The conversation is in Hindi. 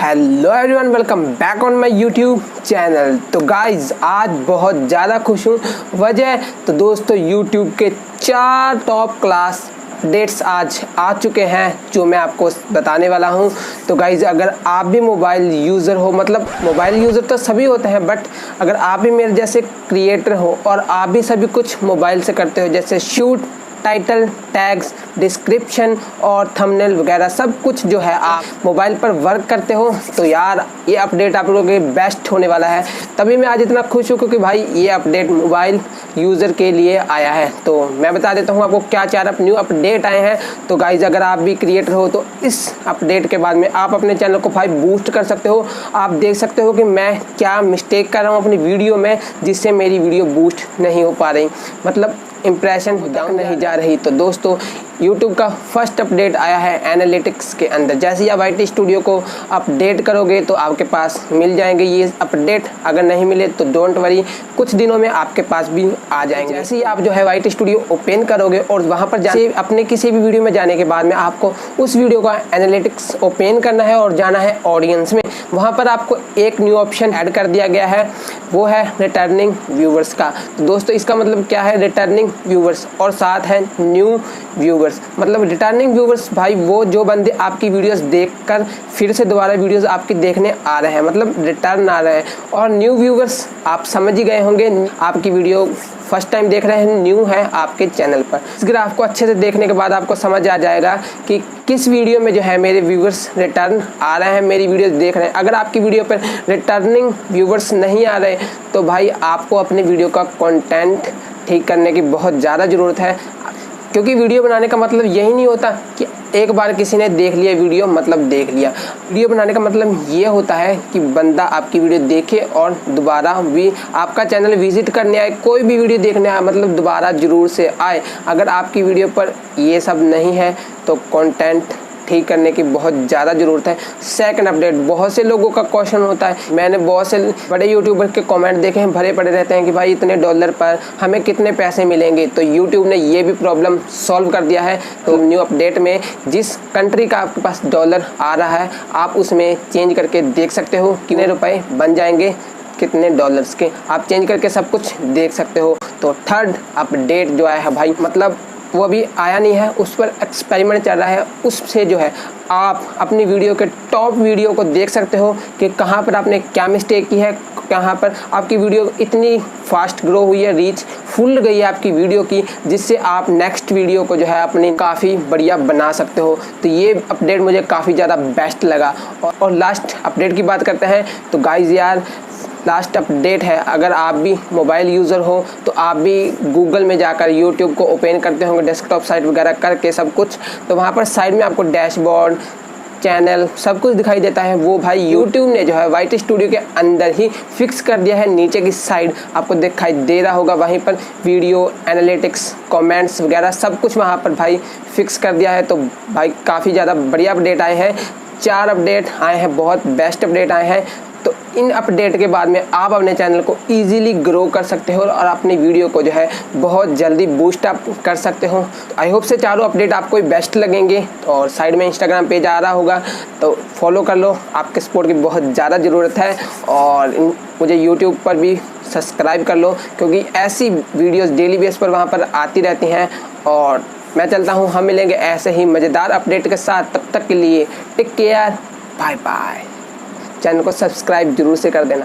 Hello everyone, welcome back on my YouTube channel. तो गाइज आज बहुत ज़्यादा खुश हूँ। वजह तो दोस्तों यूट्यूब के 4 टॉप क्लास अपडेट्स आज आ चुके हैं जो मैं आपको बताने वाला हूं। तो गाइज अगर आप भी मोबाइल यूज़र हो, मतलब मोबाइल यूज़र तो सभी होते हैं, बट अगर आप भी मेरे जैसे क्रिएटर हो और आप भी सभी कुछ मोबाइल से करते हो, जैसे शूट, टाइटल, टैग्स, डिस्क्रिप्शन और थंबनेल वगैरह सब कुछ जो है आप मोबाइल पर वर्क करते हो, तो यार ये अपडेट आप लोगों के बेस्ट होने वाला है। तभी मैं आज इतना खुश हूँ क्योंकि भाई ये अपडेट मोबाइल यूज़र के लिए आया है। तो मैं बता देता हूँ आपको क्या 4 न्यू अपडेट आए हैं। तो गाइज अगर आप भी क्रिएटर हो तो इस अपडेट के बाद में आप अपने चैनल को भाई बूस्ट कर सकते हो। आप देख सकते हो कि मैं क्या मिस्टेक कर रहा हूँ अपनी वीडियो में जिससे मेरी वीडियो बूस्ट नहीं हो पा रही, मतलब इंप्रेशन डाउन नहीं जा रही। तो दोस्तों YouTube का फर्स्ट अपडेट आया है एनालिटिक्स के अंदर। जैसे ही आप YT स्टूडियो को अपडेट करोगे तो आपके पास मिल जाएंगे ये अपडेट। अगर नहीं मिले तो डोंट वरी, कुछ दिनों में आपके पास भी आ जाएंगे। जैसे ही आप जो है YT स्टूडियो ओपन करोगे और वहाँ पर जाने अपने किसी भी वीडियो में जाने के बाद में आपको उस वीडियो का एनालिटिक्स ओपन करना है और जाना है ऑडियंस में। वहाँ पर आपको एक न्यू ऑप्शन ऐड कर दिया गया है, वो है रिटर्निंग व्यूवर्स का। तो दोस्तों इसका मतलब क्या है, रिटर्निंग व्यूवर्स और साथ है न्यू व्यूवर्स। मतलब रिटर्निंग व्यूवर्स भाई वो जो बंदे आपकी वीडियोस देखकर फिर से दोबारा वीडियोस आपकी देखने आ रहे हैं, मतलब रिटर्न आ रहे हैं। और न्यू व्यूवर्स आप समझ ही गए होंगे, आपकी वीडियो फर्स्ट टाइम देख रहे हैं, न्यू है आपके चैनल पर। इस ग्राफ को अच्छे से देखने के बाद आपको समझ आ जाएगा कि किस वीडियो में जो है मेरे व्यूवर्स रिटर्न आ रहे हैं, मेरी वीडियोस देख रहे हैं। अगर आपकी वीडियो पर रिटर्निंग व्यूवर्स नहीं आ रहे तो भाई आपको अपनी वीडियो का कंटेंट ठीक करने की बहुत ज़्यादा ज़रूरत है, क्योंकि वीडियो बनाने का मतलब यही नहीं होता कि एक बार किसी ने देख लिया वीडियो मतलब देख लिया। वीडियो बनाने का मतलब ये होता है कि बंदा आपकी वीडियो देखे और दोबारा भी आपका चैनल विजिट करने आए, कोई भी वीडियो देखने आए, मतलब दोबारा ज़रूर से आए। अगर आपकी वीडियो पर ये सब नहीं है तो कंटेंट ठीक करने की बहुत ज़्यादा ज़रूरत है। सेकंड अपडेट, बहुत से लोगों का क्वेश्चन होता है, मैंने बहुत से बड़े यूट्यूबर के कमेंट देखे हैं, भरे पड़े रहते हैं कि भाई इतने डॉलर पर हमें कितने पैसे मिलेंगे। तो यूट्यूब ने ये भी प्रॉब्लम सॉल्व कर दिया है। तो न्यू अपडेट में जिस कंट्री का आपके पास डॉलर आ रहा है आप उसमें चेंज करके देख सकते हो कितने रुपये बन जाएंगे, कितने डॉलर्स के, आप चेंज करके सब कुछ देख सकते हो। तो थर्ड अपडेट जो आया है भाई, मतलब वो अभी आया नहीं है, उस पर एक्सपेरिमेंट चल रहा है। उससे जो है आप अपनी वीडियो के टॉप वीडियो को देख सकते हो कि कहाँ पर आपने क्या मिस्टेक की है, कहाँ पर आपकी वीडियो इतनी फास्ट ग्रो हुई है, रीच फुल गई है आपकी वीडियो की, जिससे आप नेक्स्ट वीडियो को जो है अपनी काफ़ी बढ़िया बना सकते हो। तो ये अपडेट मुझे काफ़ी ज़्यादा बेस्ट लगा। और लास्ट अपडेट की बात करते हैं तो गाइज यार लास्ट अपडेट है, अगर आप भी मोबाइल यूज़र हो तो आप भी गूगल में जाकर यूट्यूब को ओपन करते होंगे डेस्कटॉप साइट वगैरह करके सब कुछ, तो वहाँ पर साइड में आपको डैशबोर्ड, चैनल सब कुछ दिखाई देता है। वो भाई यूट्यूब ने जो है YT स्टूडियो के अंदर ही फिक्स कर दिया है। नीचे की साइड आपको दिखाई दे रहा होगा, वहीं पर वीडियो एनालिटिक्स, कमेंट्स वगैरह सब कुछ वहाँ पर भाई फिक्स कर दिया है। तो भाई काफ़ी ज़्यादा बढ़िया अपडेट आए हैं, 4 अपडेट आए हैं, बहुत बेस्ट अपडेट आए हैं। तो इन अपडेट के बाद में आप अपने चैनल को इजीली ग्रो कर सकते हो और अपनी वीडियो को जो है बहुत जल्दी बूस्ट अप कर सकते हो। आई होप से चारों अपडेट आपको बेस्ट लगेंगे। और साइड में इंस्टाग्राम पेज आ रहा होगा तो फॉलो कर लो, आपके सपोर्ट की बहुत ज़्यादा ज़रूरत है। और मुझे यूट्यूब पर भी सब्सक्राइब कर लो क्योंकि ऐसी वीडियोज़ डेली बेस पर वहाँ पर आती रहती हैं। और मैं चलता हूँ, हम मिलेंगे ऐसे ही मज़ेदार अपडेट के साथ। तब तक के लिए take care, bye bye. Channel को सब्सक्राइब जरूर से कर देना।